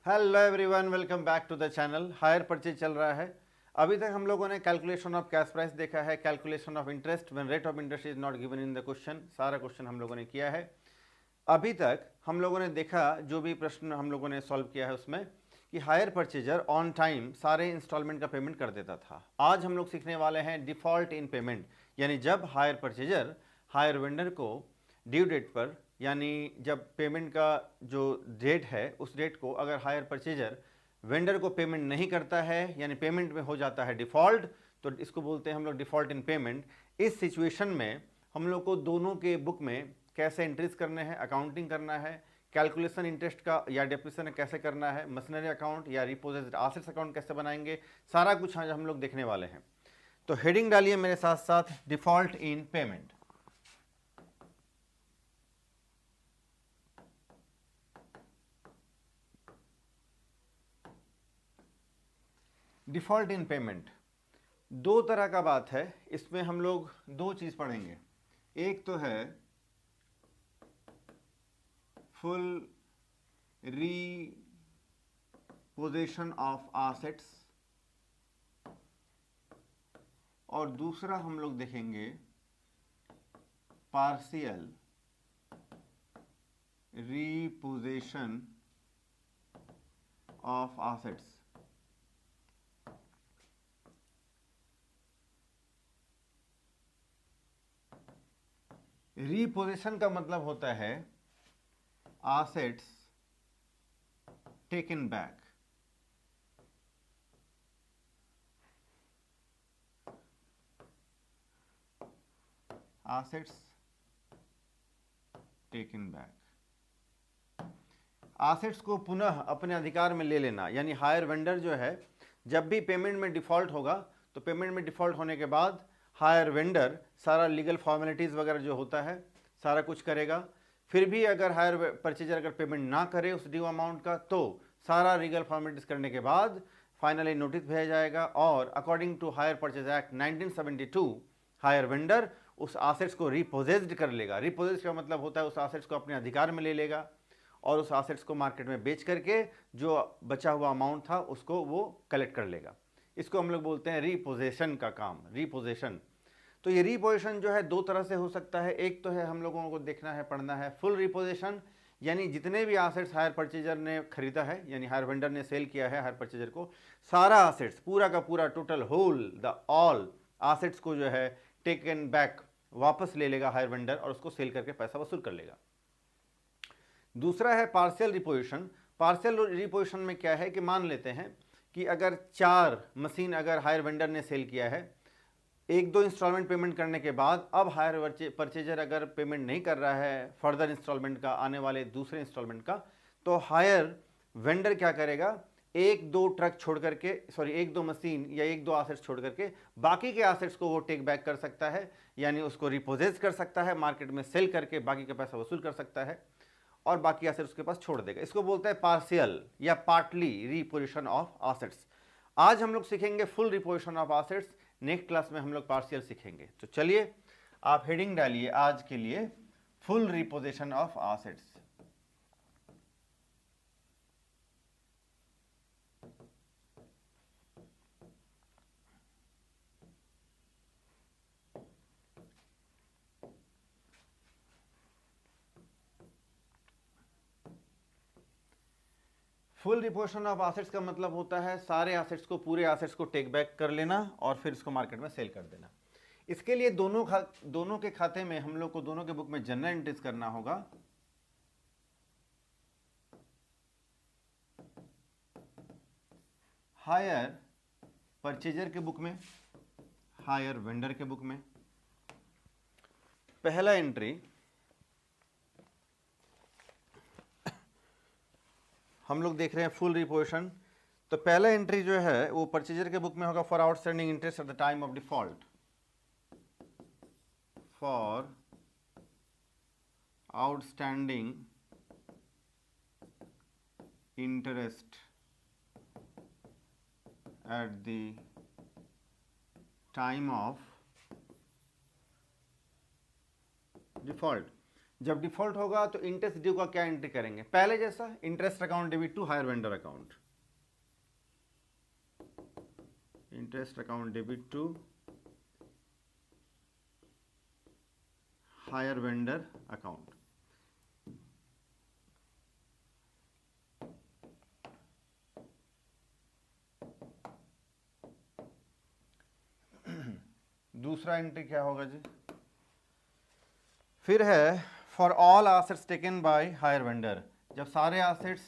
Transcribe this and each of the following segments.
Hello everyone, welcome back to the channel. Hire purchase चल रहा है। अभी तक हम लोगों ने कैलकुलेशन ऑफ कैश प्राइस देखा है, calculation of interest when rate of interest is not given in the question. सारा क्वेश्चन हम लोगों ने किया है। अभी तक हम लोगों ने देखा, जो भी प्रश्न हम लोगों ने सॉल्व किया है उसमें, कि हायर परचेजर ऑन टाइम सारे इंस्टॉलमेंट का पेमेंट कर देता था। आज हम लोग सीखने वाले हैं डिफॉल्ट इन पेमेंट, यानी जब हायर परचेजर हायर वेंडर को ड्यू डेट पर, यानी जब पेमेंट का जो डेट है उस डेट को अगर हायर परचेजर वेंडर को पेमेंट नहीं करता है, यानी पेमेंट में हो जाता है डिफ़ॉल्ट, तो इसको बोलते हैं हम लोग डिफ़ॉल्ट इन पेमेंट। इस सिचुएशन में हम लोग को दोनों के बुक में कैसे एंट्रीज करने हैं, अकाउंटिंग करना है, कैलकुलेशन इंटरेस्ट का या डेप्रिसिएशन कैसे करना है, मशीनरी अकाउंट या रिपोजेस्ड एसेट्स अकाउंट कैसे बनाएंगे, सारा कुछ आज हम लोग देखने वाले हैं। तो हेडिंग डालिए मेरे साथ साथ, डिफ़ॉल्ट इन पेमेंट। डिफ़ॉल्ट इन पेमेंट दो तरह का बात है। इसमें हम लोग दो चीज़ पढ़ेंगे। एक तो है फुल रीपोजिशन ऑफ एसेट्स, और दूसरा हम लोग देखेंगे partial reposition of assets. Reposition का मतलब होता है assets taken back. Assets taken back, assets को पुनः अपने अधिकार में ले लेना। यानी हायर वेंडर जो है, जब भी पेमेंट में डिफ़ॉल्ट होगा तो पेमेंट में डिफ़ॉल्ट होने के बाद हायर वेंडर सारा लीगल फॉर्मेलिटीज़ वगैरह जो होता है सारा कुछ करेगा। फिर भी अगर हायर परचेजर अगर पेमेंट ना करे उस ड्यू अमाउंट का, तो सारा लीगल फॉर्मेलिटीज़ करने के बाद फाइनली नोटिस भेजा जाएगा, और according to hire purchase act 1972 hire vendor उस एसेट्स को रिपोजेस्ड कर लेगा। रिपोजेस्ड का मतलब होता है उस एसेट्स को अपने अधिकार में ले लेगा और उस एसेट्स को मार्केट में बेच करके जो बचा हुआ अमाउंट था उसको वो कलेक्ट कर लेगा। इसको हम लोग बोलते हैं रिपोजेशन का काम, रिपोजेशन। तो ये रिपोजेशन जो है दो तरह से हो सकता है। एक तो है हम लोगों को देखना है, पढ़ना है फुल रिपोजेशन, यानी जितने भी एसेट्स हायर परचेजर ने खरीदा है, यानी हायर वेंडर ने सेल किया है हायर परचेजर को, सारा एसेट्स पूरा का पूरा total whole the all assets को जो है टेकन बैक वापस ले लेगा हायर वेंडर, और उसको सेल करके पैसा वसूल कर लेगा। दूसरा है पार्शियल रिपोजिशन। पार्शियल रिपोजिशन में क्या है कि मान लेते हैं कि अगर 4 मशीन अगर हायर वेंडर ने सेल किया है, एक दो इंस्टॉलमेंट पेमेंट करने के बाद अब हायर परचेजर अगर पेमेंट नहीं कर रहा है फर्दर इंस्टॉलमेंट का, आने वाले दूसरे इंस्टॉलमेंट का, तो हायर वेंडर क्या करेगा, एक दो ट्रक छोड़ करके, सॉरी एक दो मशीन या एक दो एसेट्स छोड़ करके बाकी के एसेट्स को वो टेक बैक कर सकता है, यानी उसको रिपोजेस कर सकता है, मार्केट में सेल करके बाकी का पैसा वसूल कर सकता है और बाकी एसेट्स उसके पास छोड़ देगा। इसको बोलते हैं पार्शियल या पार्टली रिपोजिशन ऑफ एसेट्स। आज हम लोग सीखेंगे full reposition of assets, next class में हम लोग पार्शियल सीखेंगे। तो चलिए आप हेडिंग डालिए आज के लिए, full reposition of assets. Full reposition of assets का मतलब होता है सारे एसेट्स को, पूरे एसेट्स को टेक बैक कर लेना और फिर इसको मार्केट में सेल कर देना। इसके लिए दोनों के खाते में हम लोग को, दोनों के बुक में जनरल एंट्रीज करना होगा। हायर परचेजर के बुक में, हायर वेंडर के बुक में पहला एंट्री हम लोग देख रहे हैं फुल रिपोजिशन। तो पहला एंट्री जो है वो परचेजर के बुक में होगा, for outstanding interest at the time of default, for outstanding interest at the time of default। जब डिफॉल्ट होगा तो इंटरेस्ट ड्यू का क्या एंट्री करेंगे, पहले जैसा interest account debit to hire vendor account, interest account debit to hire vendor account. दूसरा entry क्या होगा जी, फिर है for all assets taken by hire vendor, जब सारे एसेट्स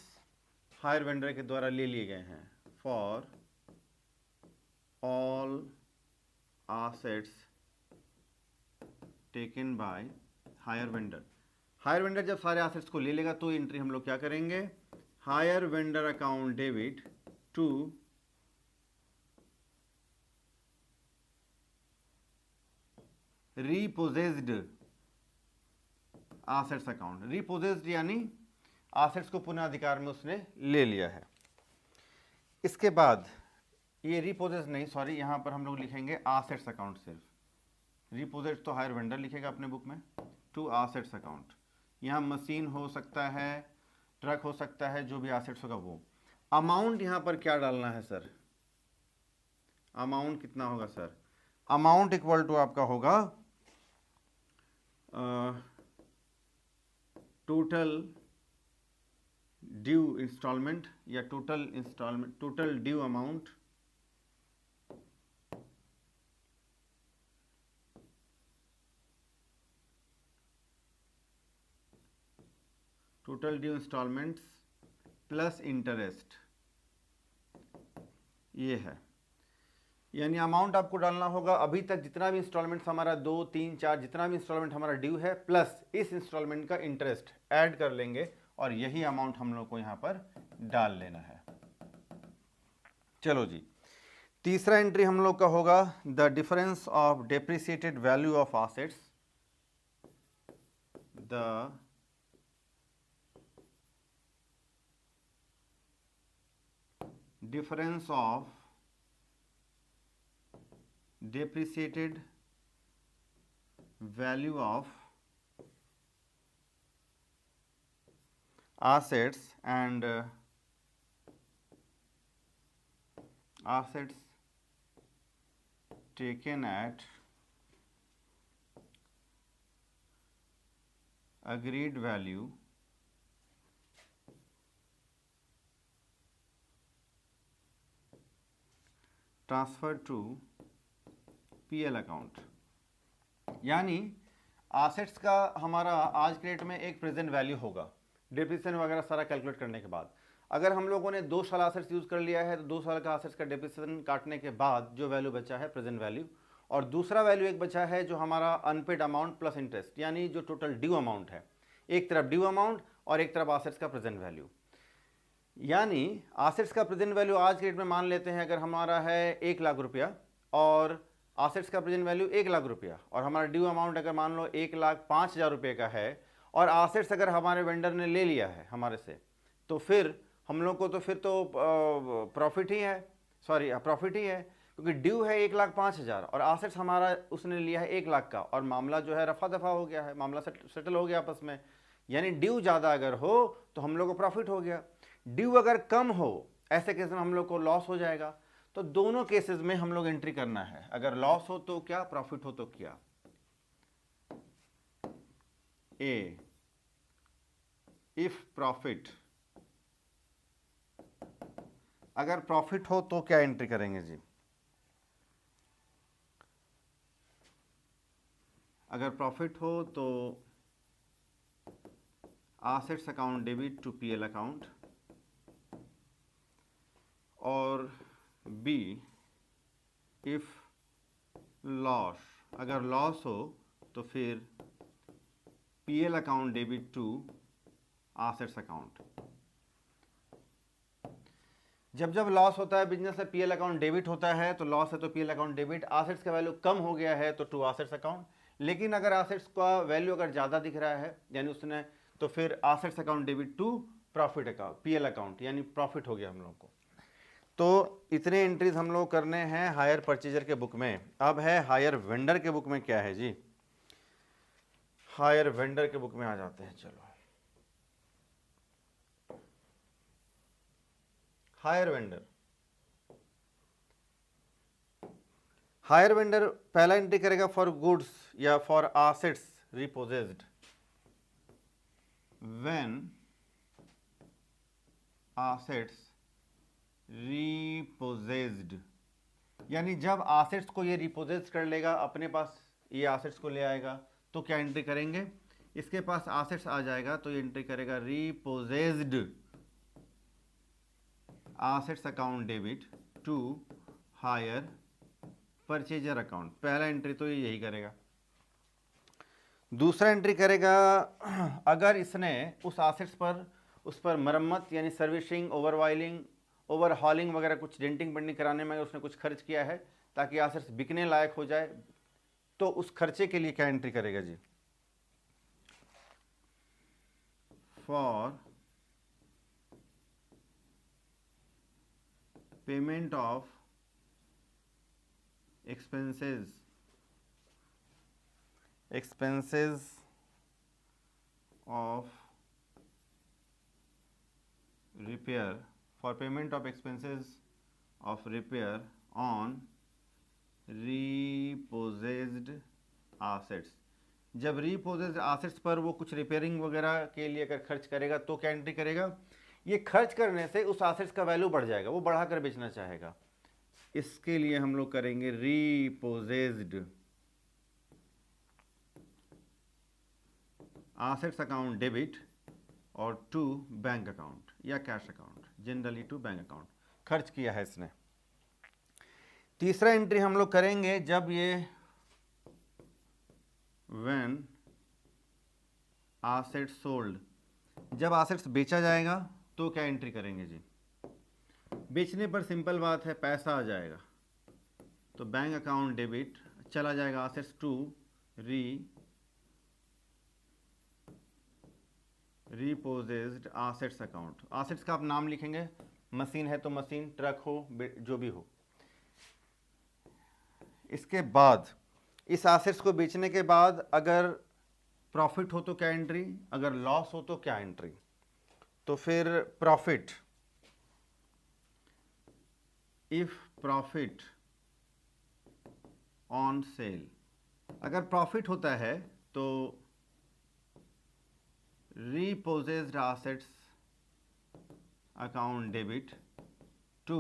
हायर वेंडर के द्वारा ले लिए गए हैं, for all assets taken by hire vendor. Hire vendor जब सारे एसेट्स को ले लेगा तो एंट्री हम लोग क्या करेंगे, hire vendor account debit to repossessed assets account. Repossessed यानी एसेट्स को पुनः अधिकार में उसने ले लिया है। इसके बाद ये रीपोजेस्ड नहीं, सॉरी, यहां पर हम लोग लिखेंगे एसेट्स अकाउंट सिर्फ, रीपोजेस्ड तो हायर वेंडर लिखेगा अपने बुक में, टू एसेट्स अकाउंट। यहाँ मशीन हो सकता है, ट्रक हो सकता है, जो भी एसेट्स होगा वो। अमाउंट यहाँ पर क्या डालना है सर, अमाउंट कितना होगा सर, अमाउंट इक्वल टू आपका होगा टोटल ड्यू इंस्टॉलमेंट या total instalment, total due amount total due instalments plus interest, ये है। यानी अमाउंट आपको डालना होगा अभी तक जितना भी इंस्टॉलमेंट हमारा 2, 3, 4 जितना भी इंस्टॉलमेंट हमारा ड्यू है, प्लस इस इंस्टॉलमेंट का इंटरेस्ट ऐड कर लेंगे और यही अमाउंट हम लोग को यहाँ पर डाल लेना है। चलो जी, तीसरा एंट्री हम लोग का होगा the difference of depreciated value of assets, the difference of depreciated value of assets and assets taken at agreed value transfer to PL account. यानी एसेट्स का हमारा आज के डेट में एक प्रेजेंट वैल्यू होगा, डिप्रिसिएशन वगैरह सारा कैलकुलेट करने के बाद। अगर हम लोगों ने 2 साल एसेट्स यूज़ कर लिया है तो 2 साल का एसेट्स का डिप्रिसिएशन काटने के बाद जो वैल्यू बचा है प्रेजेंट वैल्यू, और दूसरा वैल्यू एक बचा है जो हमारा अनपेड अमाउंट प्लस इंटरेस्ट, यानी जो टोटल ड्यू अमाउंट है, एक तरफ ड्यू अमाउंट और एक तरफ एसेट्स का प्रेजेंट वैल्यू। यानी एसेट्स का प्रेजेंट वैल्यू आज के डेट में मान लेते हैं अगर हमारा है 1 लाख रुपया और एसेट्स का प्रेजेंट वैल्यू 1 लाख रुपया, और हमारा ड्यू अमाउंट अगर मान लो 1,05,000 रुपये का है, और एसेट्स अगर हमारे वेंडर ने ले लिया है हमारे से, तो फिर हम लोग को तो फिर तो प्रॉफिट ही है, सॉरी प्रॉफिट ही है, क्योंकि ड्यू है 1,05,000 और एसेट्स हमारा उसने लिया है 1 लाख का, और मामला जो है रफा दफा हो गया है, मामला सेटल हो गया आपस में। यानी ड्यू ज़्यादा अगर हो तो हम लोग को प्रॉफिट हो गया, ड्यू अगर कम हो ऐसे केस में हम लोग को लॉस हो जाएगा। तो दोनों केसेस में हम लोग एंट्री करना है, अगर लॉस हो तो क्या, प्रॉफिट हो तो क्या। ए, इफ प्रॉफिट, अगर प्रॉफिट हो तो क्या एंट्री करेंगे जी, अगर प्रॉफिट हो तो assets account debit to PL account, और बी इफ लॉस, अगर लॉस हो तो फिर PL account debit to assets account. जब जब लॉस होता है बिजनेस में पीएल अकाउंट डेबिट होता है, तो लॉस है तो पीएल अकाउंट डेबिट, एसेट्स का वैल्यू कम हो गया है तो टू एसेट्स अकाउंट। लेकिन अगर एसेट्स का वैल्यू अगर ज़्यादा दिख रहा है यानी उसने, तो फिर assets account debit to profit account, PL account, यानी प्रॉफिट हो गया हम लोग को। तो इतने एंट्रीज हम लोग करने हैं हायर परचेजर के बुक में। अब है हायर वेंडर के बुक में क्या है जी, हायर वेंडर के बुक में आ जाते हैं। चलो, हायर वेंडर, हायर वेंडर पहला एंट्री करेगा फॉर गुड्स या फॉर एसेट्स रिपोजेस्ड व्हेन एसेट्स रिपोजेस्ड, यानी जब एसेट्स को ये रिपोजेस कर लेगा, अपने पास ये एसेट्स को ले आएगा, तो क्या एंट्री करेंगे, इसके पास एसेट्स आ जाएगा तो ये एंट्री करेगा repossessed assets account debit to hire purchaser account. पहला एंट्री तो ये यही करेगा। दूसरा एंट्री करेगा अगर इसने उस एसेट्स पर उस पर मरम्मत यानी सर्विसिंग, ओवरवाइलिंग, ओवरहॉलिंग वगैरह कुछ डेंटिंग पेंटिंग कराने में उसने कुछ खर्च किया है ताकि एसेट्स बिकने लायक हो जाए, तो उस खर्चे के लिए क्या एंट्री करेगा जी, for payment of expenses of repair, for payment of expenses of repair on repossessed assets। जब repossessed assets पर वो कुछ रिपेयरिंग वगैरह के लिए अगर खर्च करेगा तो क्या एंट्री करेगा, ये खर्च करने से उस assets का वैल्यू बढ़ जाएगा, वो बढ़ाकर बेचना चाहेगा, इसके लिए हम लोग करेंगे repossessed assets अकाउंट डेबिट और टू बैंक अकाउंट या cash account, generally to bank account, खर्च किया है इसने। तीसरा एंट्री हम लोग करेंगे जब ये व्हेन एसेट्स सोल्ड, जब एसेट्स बेचा जाएगा तो क्या एंट्री करेंगे जी, बेचने पर सिंपल बात है पैसा आ जाएगा, तो बैंक अकाउंट डेबिट चला जाएगा assets to repossessed assets account. Assets का आप नाम लिखेंगे, मशीन है तो मशीन, ट्रक हो, जो भी हो। इसके बाद इस एसेट्स को बेचने के बाद अगर प्रॉफिट हो तो क्या एंट्री, अगर लॉस हो तो क्या एंट्री, तो फिर profit, if profit on sale, अगर प्रॉफिट होता है तो repossessed assets account debit to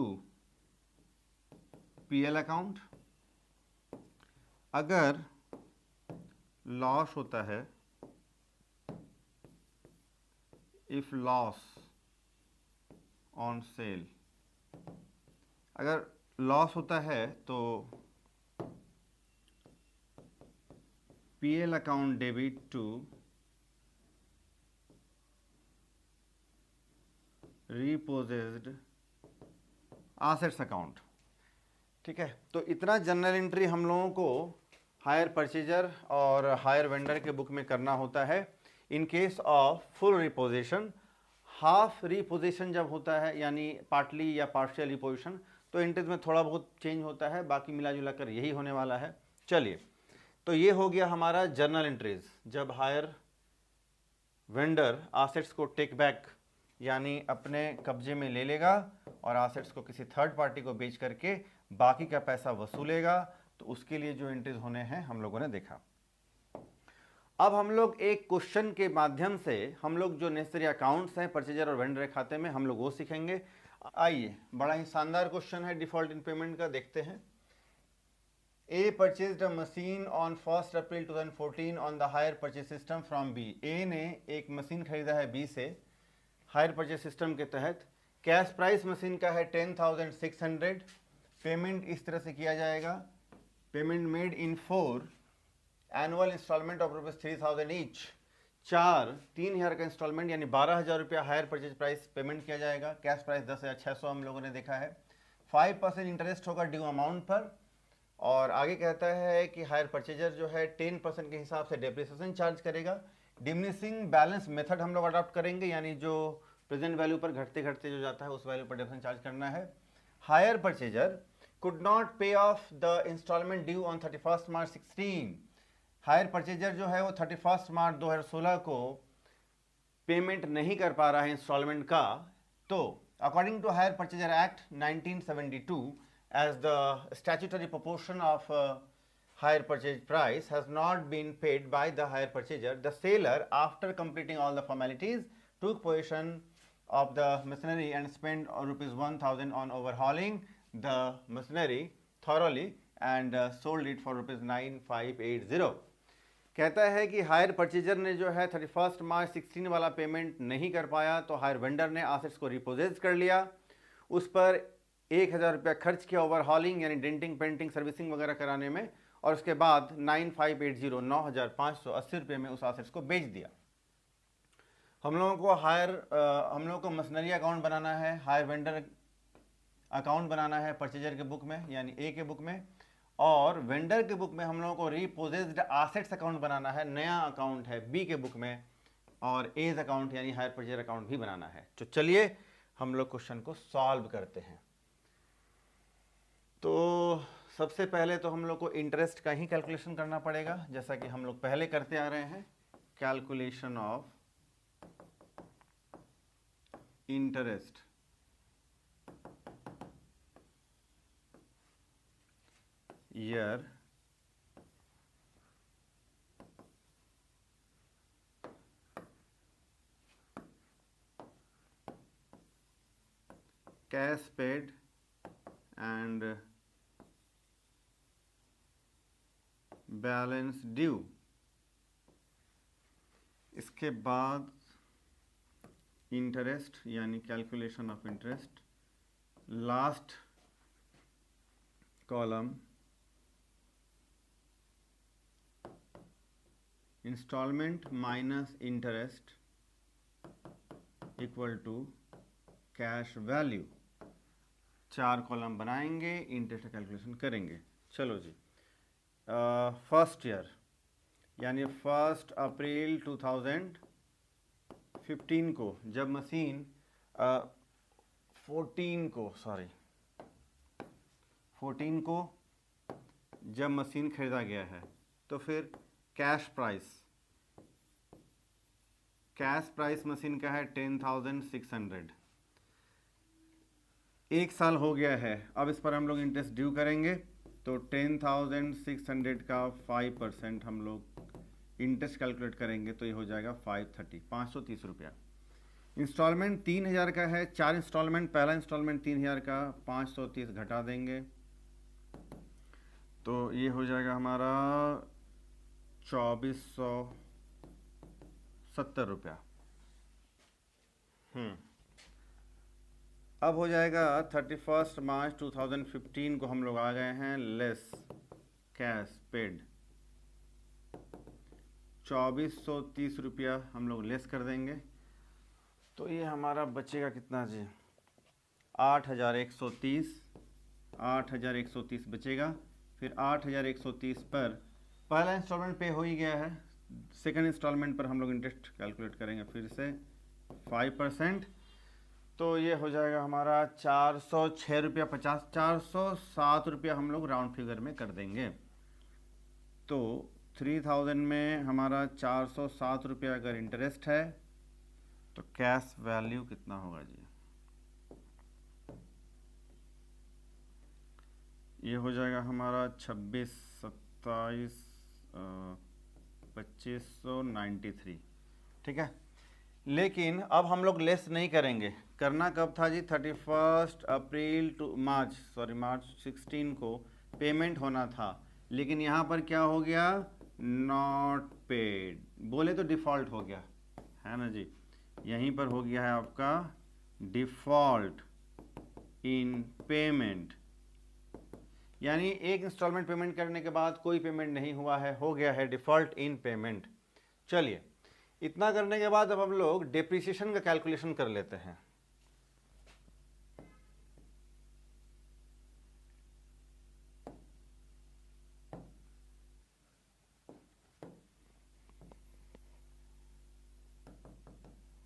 PL account। अगर लॉस होता है, if loss on sale, अगर लॉस होता है तो PL account debit to repossessed assets account. ठीक है, तो इतना जनरल एंट्री हम लोगों को हायर परचेजर और हायर वेंडर के बुक में करना होता है। In case of full repossession, half repossession जब होता है यानी पार्टली या पार्शियल रिपोजिशन, तो एंट्रीज में थोड़ा बहुत चेंज होता है, बाकी मिला जुला कर यही होने वाला है। चलिए, तो ये हो गया हमारा जर्नल एंट्रीज, जब हायर वेंडर एसेट्स को टेक बैक यानी अपने कब्जे में ले लेगा और एसेट्स को किसी थर्ड पार्टी को बेच करके बाकी का पैसा वसूलेगा, तो उसके लिए जो एंट्रीज होने हैं हम लोगों ने देखा। अब हम लोग एक क्वेश्चन के माध्यम से हम लोग जो नेसेसरी अकाउंट्स हैं परचेजर और वेंडर के खाते में हम लोग वो सीखेंगे। आइए, बड़ा ही शानदार क्वेश्चन है डिफॉल्ट इन पेमेंट का, देखते हैं। A purchased a machine on 1st April 2014 on the hire purchase system from B। A ने एक मशीन खरीदा है B से हायर परचेज सिस्टम के तहत। कैश प्राइस मशीन का है 10,600। पेमेंट इस तरह से किया जाएगा, payment made in 4 annual instalment of ₹3,000 each. 3,000 का इंस्टॉलमेंट यानी 12,000 रुपया हायर परचेज प्राइस पेमेंट किया जाएगा। कैश प्राइस 10,600 हम लोगों ने देखा है। 5% इंटरेस्ट होगा ड्यू अमाउंट पर, और आगे कहता है कि हायर परचेजर जो है 10% के हिसाब से डेप्रिसिएशन चार्ज करेगा। डिमिनिशिंग बैलेंस मेथड हम लोग अडॉप्ट करेंगे, यानी जो प्रेजेंट वैल्यू पर घटते घटते जो जाता है उस वैल्यू पर डेप्रिसिएशन चार्ज करना है। Hire purchaser could not pay off the instalment due on 31 March 16। Hire purchaser जो है वो 31 मार्च 2016 को पेमेंट नहीं कर पा रहा है इंस्टॉलमेंट का, तो according to hire purchaser act 1972 as the statutory proportion of hire purchase price has not been paid by the hire purchaser, the seller, after completing all the formalities, took possession of the machinery and spent rupees 1000 on overhauling the machinery thoroughly and sold it for rupees 9580. कहता है कि higher purchaser ने जो है 31 March 16 वाला payment नहीं कर पाया, तो हायर वेंडर ने एसेट्स को रिपोजेस कर लिया, उस पर 1000 रुपया खर्च किया ओवरहॉलिंग यानी डेंटिंग पेंटिंग सर्विसिंग वगैरह कराने में, और उसके बाद 9580 9580 रुपये में उस एसेट्स को बेच दिया। हम लोगों को मशीनरी अकाउंट बनाना है, हायर वेंडर अकाउंट बनाना है परचेजर के बुक में यानी ए के बुक में, और वेंडर के बुक में हम लोगों को रिपोजेस्ड एसेट्स अकाउंट बनाना है, नया अकाउंट है बी के बुक में, और एज अकाउंट यानी हायर परचेजर अकाउंट भी बनाना है। तो चलिए हम लोग क्वेश्चन को सॉल्व करते हैं। तो सबसे पहले तो हम लोग को इंटरेस्ट का ही कैलकुलेशन करना पड़ेगा, जैसा कि हम लोग पहले करते आ रहे हैं। Calculation of interest year cash paid and balance due. इसके बाद इंटरेस्ट यानी calculation of interest, last column instalment minus interest equal to cash value. 4 column बनाएंगे, इंटरेस्ट कैलकुलेशन करेंगे। चलो जी, फर्स्ट ईयर यानी 1 अप्रैल 2015 को जब मशीन 14 को जब मशीन खरीदा गया है, तो फिर कैश प्राइस मशीन का है 10,600। 1 साल हो गया है, अब इस पर हम लोग इंटरेस्ट ड्यू करेंगे, तो 10,600 का 5% हम लोग इंटरेस्ट कैलकुलेट करेंगे, तो ये हो जाएगा 530 रुपया। इंस्टॉलमेंट 3000 का है, 4 इंस्टॉलमेंट, पहला इंस्टॉलमेंट 3000 का 530 घटा देंगे, तो ये हो जाएगा हमारा 2470 रुपया। अब हो जाएगा 31 मार्च 2015 को हम लोग आ गए हैं, लेस कैश पेड 2430 रुपया हम लोग लेस कर देंगे, तो ये हमारा बचेगा कितना जी, 8130 बचेगा। फिर 8130 पर पहला इंस्टॉलमेंट पे हो ही गया है, सेकंड इंस्टॉलमेंट पर हम लोग इंटरेस्ट कैलकुलेट करेंगे फिर से 5%, तो ये हो जाएगा हमारा 406 रुपया 50, 407 रुपया हम लोग राउंड फिगर में कर देंगे। तो 3000 में हमारा 407 रुपया अगर इंटरेस्ट है, तो कैश वैल्यू कितना होगा जी, ये हो जाएगा हमारा 2593। ठीक है, लेकिन अब हम लोग लेस नहीं करेंगे, करना कब था जी, 31 अप्रैल टू मार्च 16 को पेमेंट होना था, लेकिन यहाँ पर क्या हो गया, नॉट पेड, बोले तो डिफ़ॉल्ट हो गया है ना जी, यहीं पर हो गया है आपका डिफ़ॉल्ट इन पेमेंट, यानी एक इंस्टॉलमेंट पेमेंट करने के बाद कोई पेमेंट नहीं हुआ है, हो गया है डिफ़ॉल्ट इन पेमेंट। चलिए, इतना करने के बाद अब हम लोग डेप्रिसिएशन का कैलकुलेशन कर लेते हैं।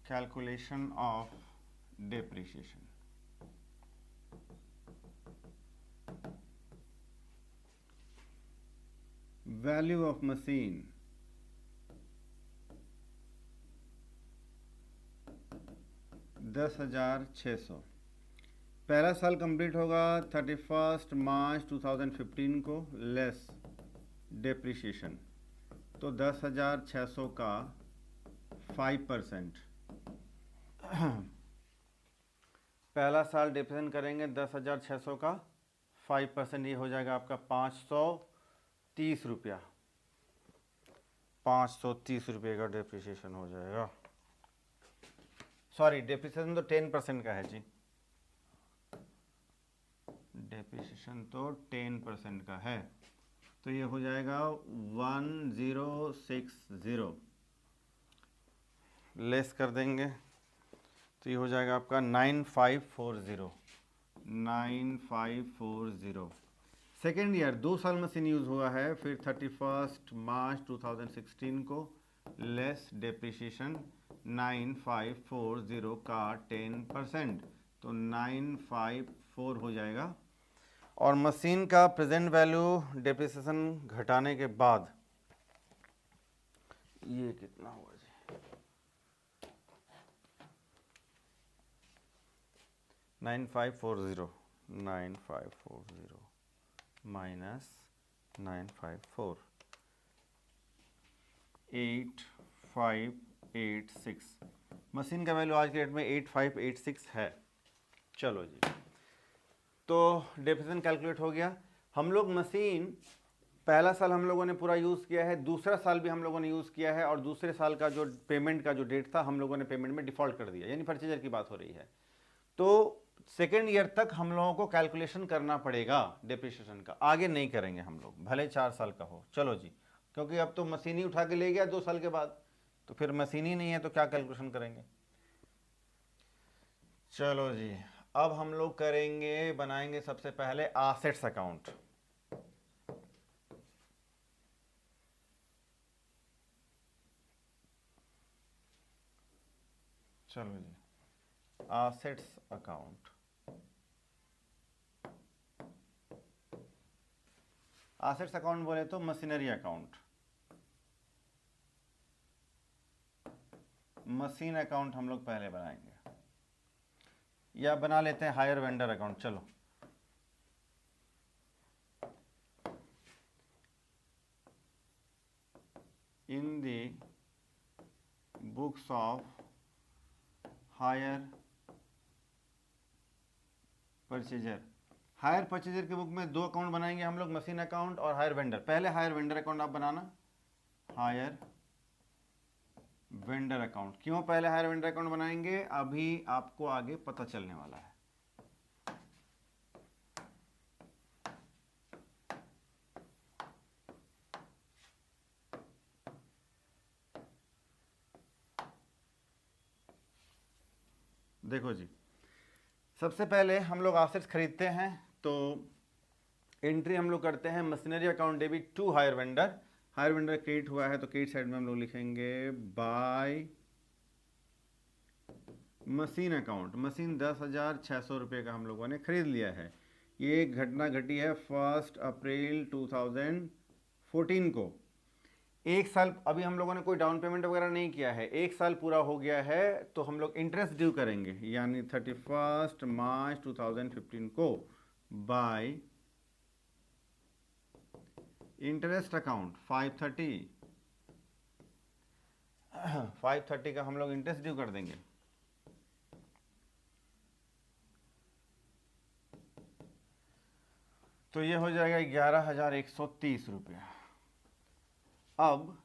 Calculation of depreciation, value of machine 10,600। पहला साल कंप्लीट होगा 31 मार्च 2015 को, लेस डेप्रिसिएशन, तो 10,600 का 5%। पहला साल डिप्रेशन करेंगे 10,600 का 5%, ये हो जाएगा आपका 530 रुपया। 530 रुपये का डेप्रिसिएशन हो जाएगा। सॉरी, डेप्रिसिएशन तो 10% का है जी, डेप्रिसिएशन तो 10% का है, तो ये हो जाएगा 1060, लेस कर देंगे तो ये हो जाएगा आपका 9540। सेकेंड ईयर 2 साल मशीन यूज़ हुआ है, फिर 31 मार्च 2016 को, लेस डेप्रिसिएशन 9540 का 10%, तो 954 हो जाएगा। और मशीन का प्रेजेंट वैल्यू डेप्रिसिएशन घटाने के बाद ये कितना हुआ जी, 9540 माइनस 954, 8586। मशीन का वैल्यू आज के डेट में 8586 है। चलो जी, तो डेप्रिसिएशन कैलकुलेट हो गया। हम लोग मशीन पहला साल हम लोगों ने पूरा यूज़ किया है, दूसरा साल भी हम लोगों ने यूज़ किया है, और दूसरे साल का जो पेमेंट का जो डेट था हम लोगों ने पेमेंट में डिफ़ॉल्ट कर दिया, यानी परचेजर की बात हो रही है। तो सेकेंड ईयर तक हम लोगों को कैलकुलेशन करना पड़ेगा डेप्रिसिएशन का, आगे नहीं करेंगे हम लोग, भले 4 साल का हो। चलो जी, क्योंकि अब तो मशीन ही उठा के ले गया 2 साल के बाद, तो फिर मशीन ही नहीं है तो क्या कैलकुलेशन करेंगे। चलो जी, अब हम लोग करेंगे, बनाएंगे सबसे पहले एसेट्स अकाउंट। चलो जी, एसेट्स अकाउंट। एसेट्स अकाउंट बोले तो मशीनरी अकाउंट, मशीन अकाउंट हम लोग पहले बनाएंगे, या बना लेते हैं हायर वेंडर अकाउंट। चलो, in the books of hire purchaser, hire purchaser के बुक में 2 अकाउंट बनाएंगे हम लोग, मशीन अकाउंट और हायर वेंडर। पहले हायर वेंडर अकाउंट आप बनाना, हायर वेंडर अकाउंट। क्यों पहले हायर वेंडर अकाउंट बनाएंगे, अभी आपको आगे पता चलने वाला है। देखो जी, सबसे पहले हम लोग एसेट्स खरीदते हैं, तो एंट्री हम लोग करते हैं machinery account debit to hire vendor. Hire vendor credit हुआ है तो क्रेडिट साइड में हम लोग लिखेंगे बाय मशीन अकाउंट। मशीन 10,600 रुपये का हम लोगों ने खरीद लिया है। ये घटना घटी है 1 अप्रैल 2014 को। 1 साल अभी हम लोगों ने कोई डाउन पेमेंट वगैरह नहीं किया है, 1 साल पूरा हो गया है, तो हम लोग इंटरेस्ट ड्यू करेंगे, यानी 31 मार्च 2015 को बाय इंटरेस्ट अकाउंट 530 का हम लोग इंटरेस्ट ड्यू कर देंगे। तो ये हो जाएगा 11,130 रुपया। अब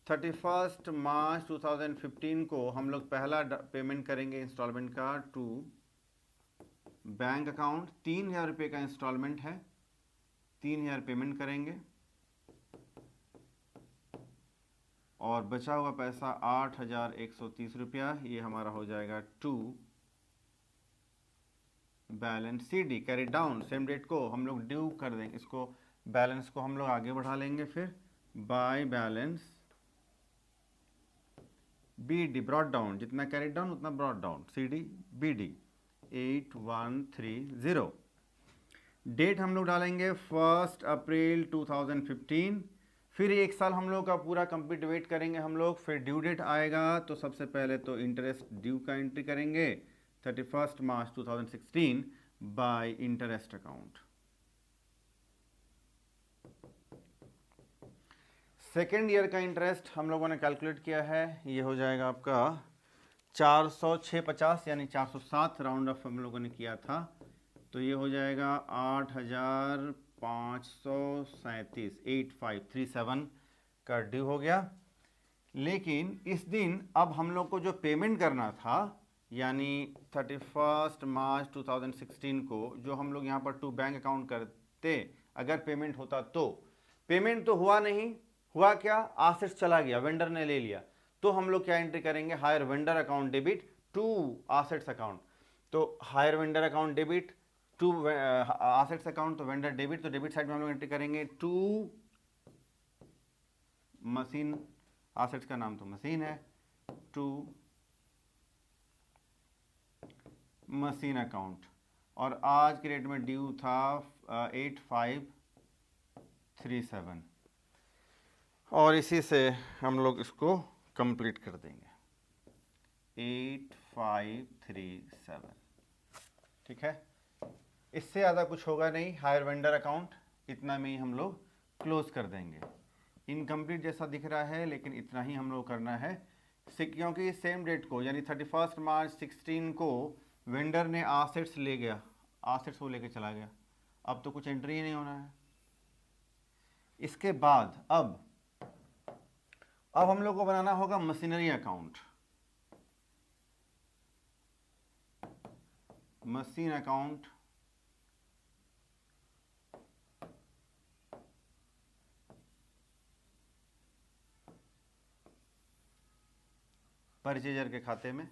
31 मार्च 2015 को हम लोग पहला पेमेंट करेंगे इंस्टॉलमेंट का टू बैंक अकाउंट। 3,000 रुपये का इंस्टॉलमेंट है, 3,000 पेमेंट करेंगे, और बचा हुआ पैसा 8,130 रुपया, ये हमारा हो जाएगा to balance CD carry down. Same date को हम लोग ड्यू कर देंगे, इसको बैलेंस को हम लोग आगे बढ़ा लेंगे, फिर by balance BD brought down, जितना कैरी डाउन उतना brought down, CD BD 8130। Date हम लोग डालेंगे 1 अप्रैल 2015। फिर 1 साल हम लोग का पूरा कंप्लीट वेट करेंगे हम लोग, फिर ड्यू डेट आएगा तो सबसे पहले तो इंटरेस्ट ड्यू का एंट्री करेंगे, 31st March 2016 bye interest account. Second year का इंटरेस्ट हम लोगों ने कैलकुलेट किया है, ये हो जाएगा आपका 406.50 यानी 407 राउंड ऑफ हम लोगों ने किया था, तो ये हो जाएगा 8,537 8537 का ड्यू हो गया। लेकिन इस दिन अब हम लोग को जो पेमेंट करना था यानी 31 मार्च 2016 को जो हम लोग यहाँ पर टू बैंक अकाउंट करते, अगर पेमेंट होता तो पेमेंट तो हुआ नहीं, हुआ क्या, एसेट्स चला गया, वेंडर ने ले लिया, तो हम लोग क्या एंट्री करेंगे, hire vendor account debit to assets account. तो hire vendor account debit to assets account, तो वेंडर डेबिट, तो डेबिट साइड में हम लोग एंट्री करेंगे टू मशीन, एसेट्स का नाम तो मशीन है, टू मशीन अकाउंट, और आज के रेट में ड्यू था 8537, और इसी से हम लोग इसको कंप्लीट कर देंगे 8537। ठीक है, इससे ज़्यादा कुछ होगा नहीं, हायर वेंडर अकाउंट इतना में ही हम लोग क्लोज कर देंगे। इनकम्प्लीट जैसा दिख रहा है लेकिन इतना ही हम लोग करना है, क्योंकि सेम डेट को यानी 31 मार्च 16 को वेंडर ने एसेट्स ले गया, एसेट्स वो लेके चला गया, अब तो कुछ एंट्री ही नहीं होना है। इसके बाद अब हम लोग को बनाना होगा machinery account, machine account, purchaser के खाते में।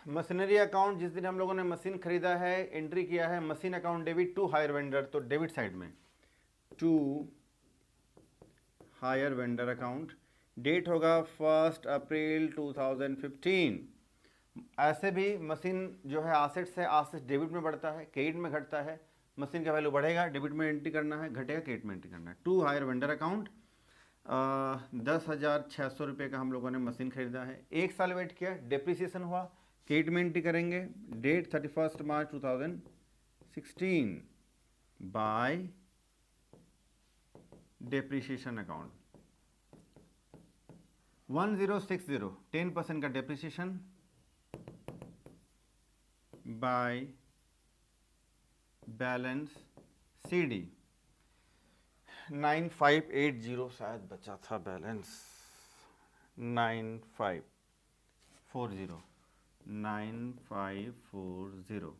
मशीनरी अकाउंट जिस दिन हम लोगों ने मशीन खरीदा है एंट्री किया है machine account debit to hire vendor, तो डेबिट साइड में to hire vendor account, date होगा 1 अप्रैल 2015। ऐसे भी मशीन जो है एसेट्स है, एसेट्स डेबिट में बढ़ता है, क्रेडिट में घटता है, मशीन का वैल्यू बढ़ेगा, डेबिट में एंट्री करना है, घटेगा क्रेडिट में एंट्री करना है। टू हायर वेंडर अकाउंट 10,600 रुपये का हम लोगों ने मशीन खरीदा है, 1 साल वेट किया, डेप्रिसिएशन हुआ, क्रेडिट में एंट्री करेंगे, date 31 March 2016 by depreciation account 1060 10% का डेप्रिसिएशन बाय बैलेंस CD 9580 शायद बचा था बैलेंस, 9540 9540।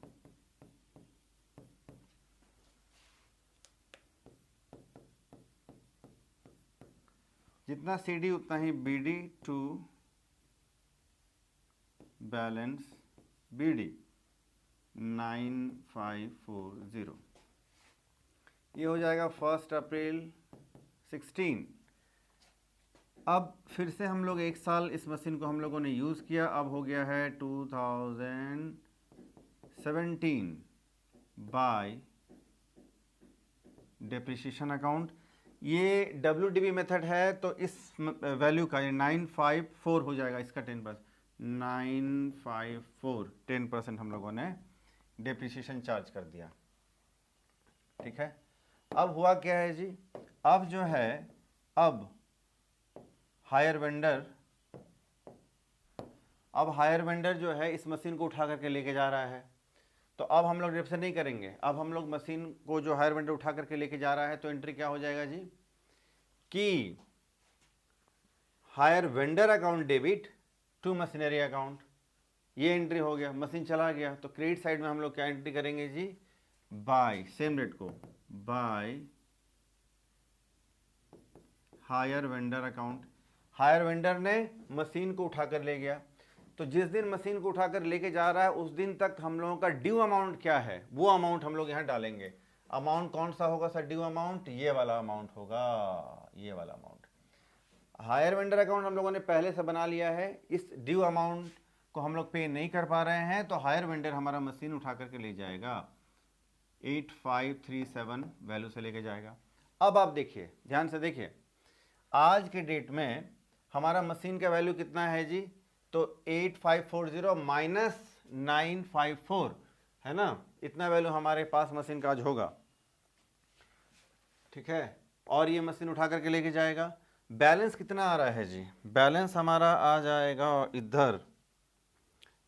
जितना CD उतना ही BD टू बैलेंस BD 9540। ये हो जाएगा 1 अप्रैल 16। अब फिर से हम लोग 1 साल इस मशीन को हम लोगों ने यूज़ किया, अब हो गया है 2017 बाय डेप्रिसिएशन अकाउंट। ये WDV मेथड है तो इस वैल्यू का ये 954 हो जाएगा, इसका 10%, 954 10% हम लोगों ने डेप्रिसिएशन चार्ज कर दिया। ठीक है, अब हुआ क्या है जी, अब जो है अब हायर वेंडर जो है इस मशीन को उठा करके लेके जा रहा है, तो अब हम लोग डेप्रिसिएशन नहीं करेंगे, अब हम लोग मशीन को जो हायर वेंडर उठा करके लेके जा रहा है तो एंट्री क्या हो जाएगा जी कि hire vendor account debit to machinery account, ये एंट्री हो गया, मशीन चला गया, तो क्रेडिट साइड में हम लोग क्या एंट्री करेंगे जी, बाय सेम रेट को by hire vendor account. Hire vendor ने मशीन को उठाकर ले गया, तो जिस दिन मशीन को उठाकर लेके जा रहा है उस दिन तक हम लोगों का ड्यू अमाउंट क्या है वो अमाउंट हम लोग यहाँ डालेंगे। अमाउंट कौन सा होगा सर, ड्यू अमाउंट ये वाला अमाउंट होगा, ये वाला अमाउंट। हायर वेंडर अकाउंट हम लोगों ने पहले से बना लिया है, इस ड्यू अमाउंट को हम लोग पे नहीं कर पा रहे हैं, तो हायर वेंडर हमारा मशीन उठा करके ले जाएगा, 8537 वैल्यू से लेके जाएगा। अब आप देखिए, ध्यान से देखिए, आज के डेट में हमारा मशीन का वैल्यू कितना है जी, तो 8540 माइनस 954 है ना, इतना वैल्यू हमारे पास मशीन का आज होगा, ठीक है। और ये मशीन उठा करके लेके जाएगा। बैलेंस कितना आ रहा है जी, बैलेंस हमारा आ जाएगा इधर,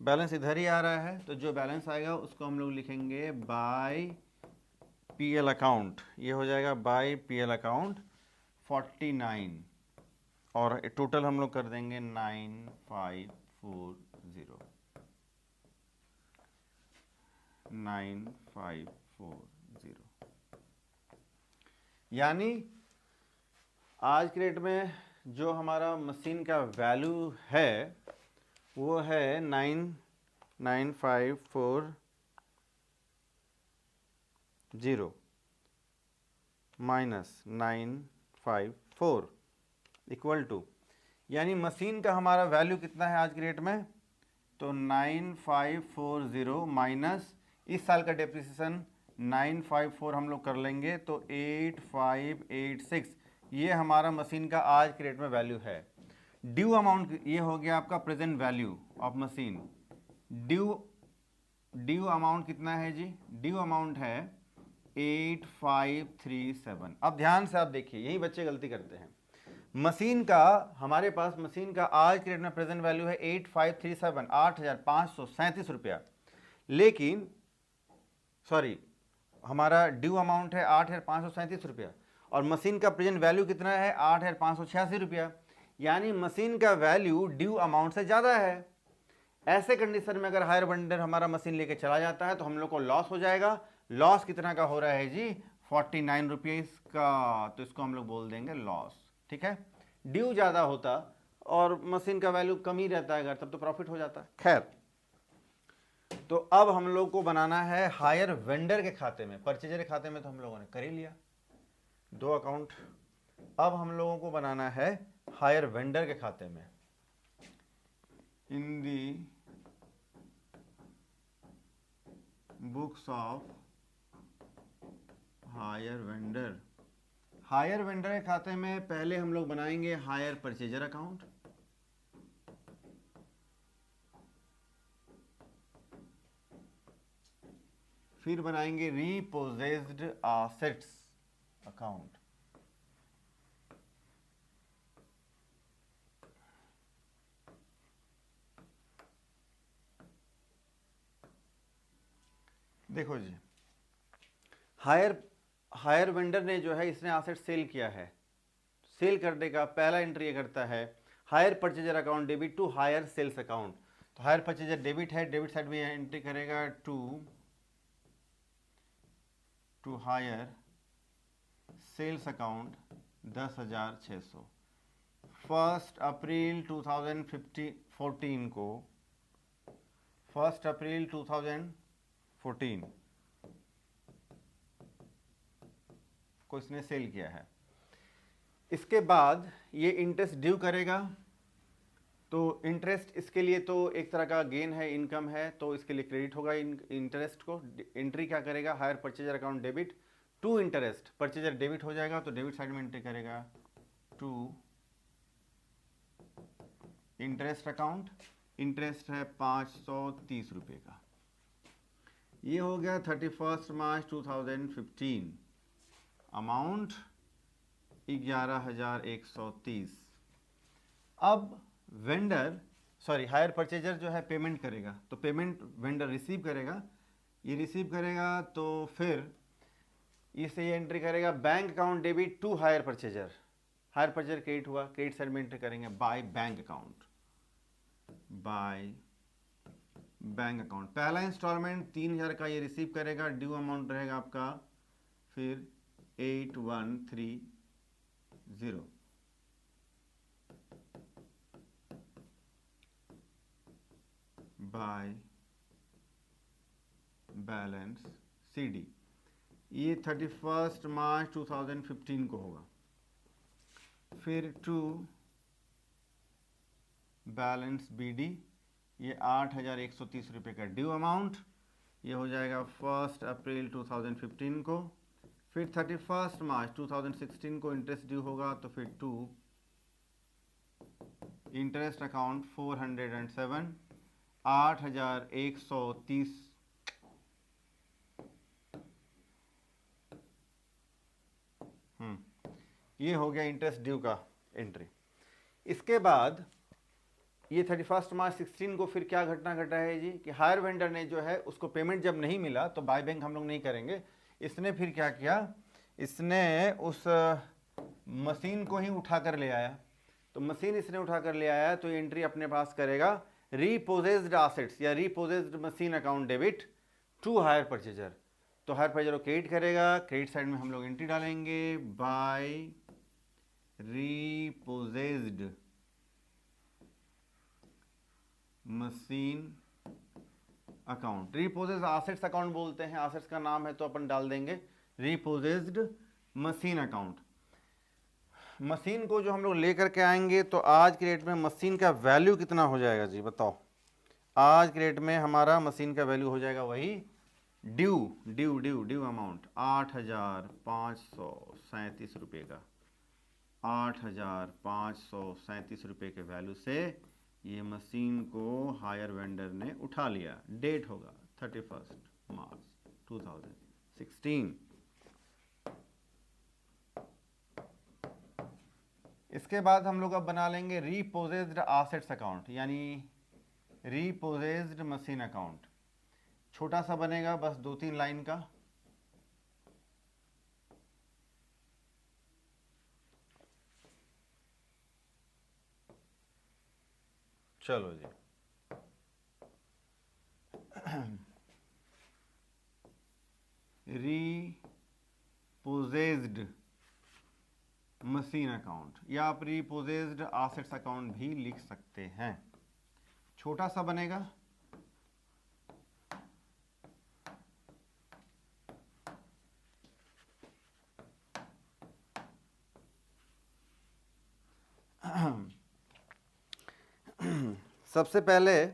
बैलेंस इधर ही आ रहा है, तो जो बैलेंस आएगा उसको हम लोग लिखेंगे बाय पीएल अकाउंट, ये हो जाएगा बाय पीएल अकाउंट 49, और टोटल हम लोग कर देंगे 9540। यानी आज के रेट में जो हमारा मशीन का वैल्यू है वो है 99540 माइनस 954 इक्वल टू, यानी मशीन का हमारा वैल्यू कितना है आज के रेट में, तो 9540 माइनस इस साल का डेप्रिसिएशन 954 हम लोग कर लेंगे, तो 8586, ये हमारा मशीन का आज के रेट में वैल्यू है। ड्यू अमाउंट ये हो गया आपका present value of machine. Due amount कितना है जी, ड्यू अमाउंट है 8537। अब ध्यान से आप देखिए, यही बच्चे गलती करते हैं। मशीन का हमारे पास मशीन का आज के रेट में प्रेजेंट वैल्यू है 8537, 8537 रुपया, लेकिन सॉरी हमारा ड्यू अमाउंट है 8537 रुपया, और मशीन का प्रेजेंट वैल्यू कितना है 8586 रुपया, यानी मशीन का वैल्यू ड्यू अमाउंट से ज़्यादा है। ऐसे कंडीशन में अगर हायर वेंडर हमारा मशीन लेके चला जाता है तो हम लोग को लॉस हो जाएगा। लॉस कितना का हो रहा है जी, 49 रुपीज़ का, तो इसको हम लोग बोल देंगे लॉस, ठीक है। ड्यू ज़्यादा होता और मशीन का वैल्यू कम ही रहता है अगर, तब तो प्रॉफिट हो जाता है। खैर, तो अब हम लोग को बनाना है हायर वेंडर के खाते में। परचेजर के खाते में तो हम लोगों ने कर ही लिया 2 अकाउंट, अब हम लोगों को बनाना है हायर वेंडर के खाते में। In the books of hire vendor, hire vendor के खाते में पहले हम लोग बनाएंगे हायर परचेजर अकाउंट, फिर बनाएंगे रीपोजेस्ड एसेट्स अकाउंट, देखो जी, हायर वेंडर ने जो है इसने एसेट सेल किया है, सेल करने का पहला एंट्री ये करता है hire purchaser account debit to hire sales account. तो हायर परचेजर डेबिट है, डेबिट साइड में एंट्री करेगा to hire sales account 10,600। 1 April 2014 को, 1 अप्रैल 2014 को इसने सेल किया है। इसके बाद ये इंटरेस्ट ड्यू करेगा, तो इंटरेस्ट इसके लिए तो एक तरह का गेन है, इनकम है, तो इसके लिए क्रेडिट होगा। इंटरेस्ट को एंट्री क्या करेगा, hire purchaser account debit to interest, purchaser debit हो जाएगा तो डेबिट साइड में एंट्री करेगा टू इंटरेस्ट अकाउंट, इंटरेस्ट है 530 रुपये का। ये हो गया 31 मार्च 2015, अमाउंट 11,130। अब वेंडर हायर परचेजर जो है पेमेंट करेगा, तो पेमेंट वेंडर रिसीव करेगा, ये रिसीव करेगा तो फिर इसे ये एंट्री करेगा bank account debit to hire purchaser, hire purchaser credit हुआ, क्रेडिट साइड में एंट्री करेंगे by bank account, by bank account. पहला इंस्टॉलमेंट 3,000 का ये रिसीव करेगा, ड्यू अमाउंट रहेगा आपका फिर 8130, बाय बैलेंस CD, ये 31 मार्च 2015 को होगा। फिर टू बैलेंस BD, ये 8,130 रुपये का ड्यू अमाउंट, ये हो जाएगा 1 अप्रैल 2015 को। फिर 31 मार्च 2016 को इंटरेस्ट ड्यू होगा, तो फिर 2 इंटरेस्ट अकाउंट 407, 8,130 ये हो गया इंटरेस्ट ड्यू का एंट्री। इसके बाद ये 31 मार्च 16 को फिर क्या घटना घटा है जी कि हायर वेंडर ने जो है उसको पेमेंट जब नहीं मिला तो बाय बैंक हम लोग नहीं करेंगे, इसने फिर क्या किया, इसने उस मशीन को ही उठा कर ले आया। तो मशीन इसने उठा कर ले आया तो एंट्री अपने पास करेगा रीपोजेस्ड एसेट्स या repossessed machine account debit to hire purchaser. तो हायर परचेजर को क्रेडिट करेगा, क्रेडिट साइड में हम लोग एंट्री डालेंगे by repossessed machine account. Repossessed assets account बोलते हैं, एसेट्स का नाम है तो अपन डाल देंगे रीपोजेस्ड मशीन अकाउंट। मशीन को जो हम लोग लेकर के आएंगे तो आज के रेट में मशीन का वैल्यू कितना हो जाएगा जी बताओ। आज के रेट में हमारा मशीन का वैल्यू हो जाएगा वही ड्यू अमाउंट 8,537 रुपये का। 8,537 रुपये के वैल्यू से ये मशीन को हायर वेंडर ने उठा लिया। डेट होगा 31 मार्च 2016। इसके बाद हम लोग अब बना लेंगे रीपोजेस्ड एसेट्स अकाउंट यानी रीपोजेस्ड मशीन अकाउंट। छोटा सा बनेगा, बस 2-3 लाइन का। चलो जी रीपोजेस्ड मशीन अकाउंट या आप रीपोजेस्ड एसेट्स अकाउंट भी लिख सकते हैं। छोटा सा बनेगा, सबसे पहले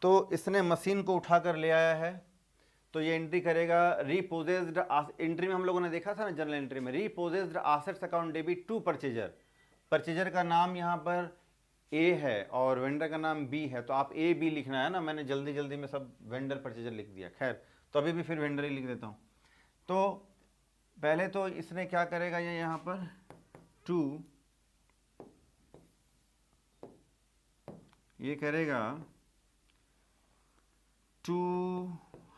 तो इसने मशीन को उठा कर ले आया है तो ये एंट्री करेगा रीपोजेस्ड। एंट्री में हम लोगों ने देखा था ना जनरल एंट्री में repossessed assets account debit to purchaser. Purchaser का नाम यहाँ पर ए है और वेंडर का नाम बी है, तो आप ए बी लिखना है ना, मैंने जल्दी जल्दी में सब वेंडर परचेजर लिख दिया। खैर तो अभी भी फिर वेंडर ही लिख देता हूँ। तो पहले तो इसने क्या करेगा, ये यहाँ पर टू ये करेगा टू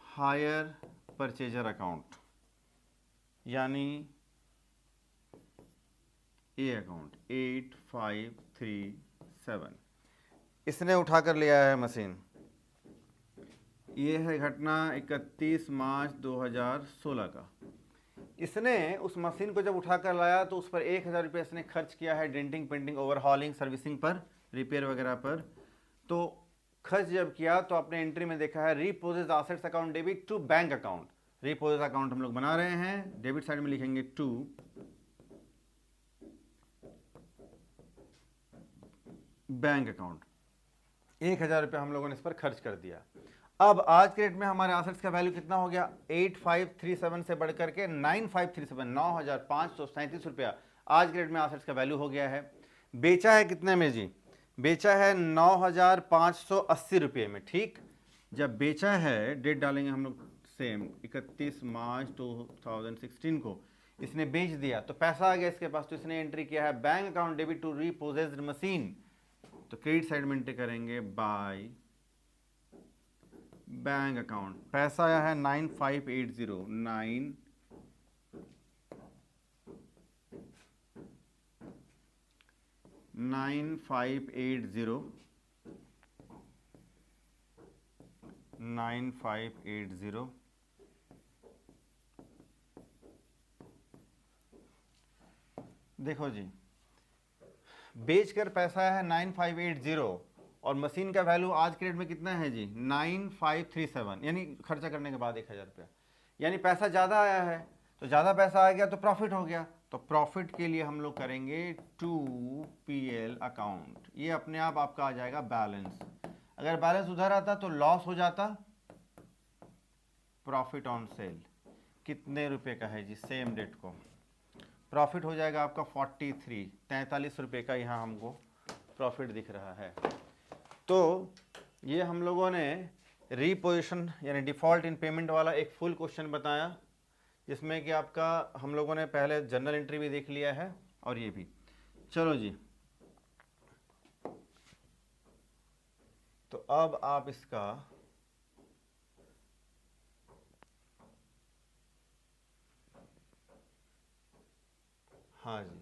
हायर परचेजर अकाउंट यानी ए अकाउंट 8537 इसने उठा कर ले आया है मशीन। ये है घटना 31 मार्च 2016 का। इसने उस मशीन को जब उठा कर लाया तो उस पर 1,000 रुपये इसने खर्च किया है डेंटिंग पेंटिंग ओवरहॉलिंग सर्विसिंग पर, रिपेयर वगैरह पर। तो खर्च जब किया तो आपने एंट्री में देखा है repossessed assets account debit to bank account. Repossessed account हम लोग बना रहे हैं, डेबिट साइड में लिखेंगे टू बैंक अकाउंट। 1,000 रुपये हम लोगों ने इस पर खर्च कर दिया। अब आज के रेट में हमारे एसेट्स का वैल्यू कितना हो गया, 8537 से बढ़कर के 9537 9,537 रुपया आज के रेट में एसेट्स का वैल्यू हो गया है। बेचा है कितने में जी, बेचा है 9,580 रुपये में। ठीक, जब बेचा है डेट डालेंगे हम लोग सेम 31 मार्च 2016 को इसने बेच दिया तो पैसा आ गया इसके पास। तो इसने एंट्री किया है bank account debit to repossessed machine. तो क्रेडिट साइड में एंट्री करेंगे बाय बैंक अकाउंट। पैसा आया है 9580 9580। देखो जी, बेचकर पैसा है 9580 और मशीन का वैल्यू आज के रेट में कितना है जी 9537, यानी खर्चा करने के बाद 1,000 रुपया, यानी पैसा ज़्यादा आया है। तो ज़्यादा पैसा आ गया तो प्रॉफिट हो गया। तो प्रॉफिट के लिए हम लोग करेंगे टू पीएल अकाउंट। ये अपने आप आपका आ जाएगा बैलेंस। अगर बैलेंस उधर आता तो लॉस हो जाता, प्रॉफिट ऑन सेल कितने रुपए का है जी, सेम डेट को प्रॉफिट हो जाएगा आपका 43 रुपए का यहाँ हमको प्रॉफिट दिख रहा है। तो ये हम लोगों ने रीपोजिशन यानी डिफ़ॉल्ट इन पेमेंट वाला एक फुल क्वेश्चन बताया, जिसमें कि आपका हम लोगों ने पहले जर्नल एंट्री भी देख लिया है और ये भी। चलो जी, तो अब आप इसका हाँ जी,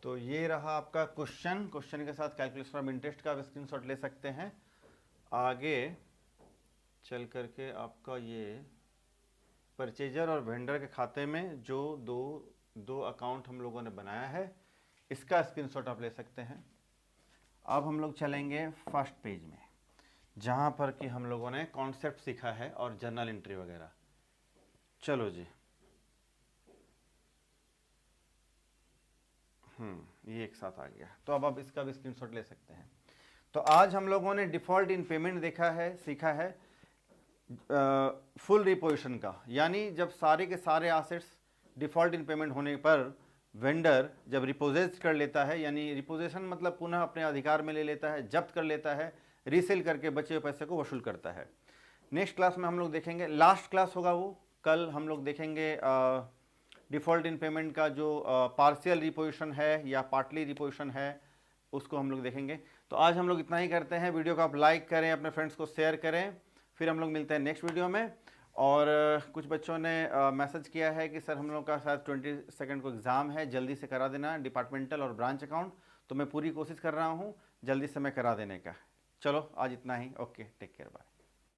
तो ये रहा आपका क्वेश्चन। क्वेश्चन के साथ कैलकुलेशन ऑफ इंटरेस्ट का आप स्क्रीनशॉट ले सकते हैं। आगे चल करके आपका ये परचेजर और वेंडर के खाते में जो दो अकाउंट हम लोगों ने बनाया है, इसका स्क्रीनशॉट आप ले सकते हैं। अब हम लोग चलेंगे फर्स्ट पेज में, जहाँ पर कि हम लोगों ने कॉन्सेप्ट सीखा है और जर्नल एंट्री वगैरह। चलो जी, ये एक साथ आ गया, तो अब आप इसका भी स्क्रीनशॉट ले सकते हैं। तो आज हम लोगों ने डिफ़ॉल्ट इन पेमेंट देखा है, सीखा है फुल रिपोजिशन का, यानी जब सारे के सारे एसेट्स डिफ़ॉल्ट इन पेमेंट होने पर वेंडर जब रिपोजेट कर लेता है, यानी रिपोजेशन मतलब पुनः अपने अधिकार में ले लेता है, जब्त कर लेता है, रीसेल करके बचे हुए पैसे को वसूल करता है। नेक्स्ट क्लास में हम लोग देखेंगे, लास्ट क्लास होगा वो कल, हम लोग देखेंगे डिफ़ॉल्ट इन पेमेंट का जो पार्शियल रिपोजिशन है या पार्टली रिपोजिशन है, उसको हम लोग देखेंगे। तो आज हम लोग इतना ही करते हैं। वीडियो को आप लाइक करें, अपने फ्रेंड्स को शेयर करें, फिर हम लोग मिलते हैं नेक्स्ट वीडियो में। और कुछ बच्चों ने मैसेज किया है कि सर हम लोग का शायद 22 को एग्ज़ाम है, जल्दी से करा देना डिपार्टमेंटल और ब्रांच अकाउंट। तो मैं पूरी कोशिश कर रहा हूँ जल्दी से मैं करा देने का। चलो आज इतना ही, ओके, टेक केयर, बाय।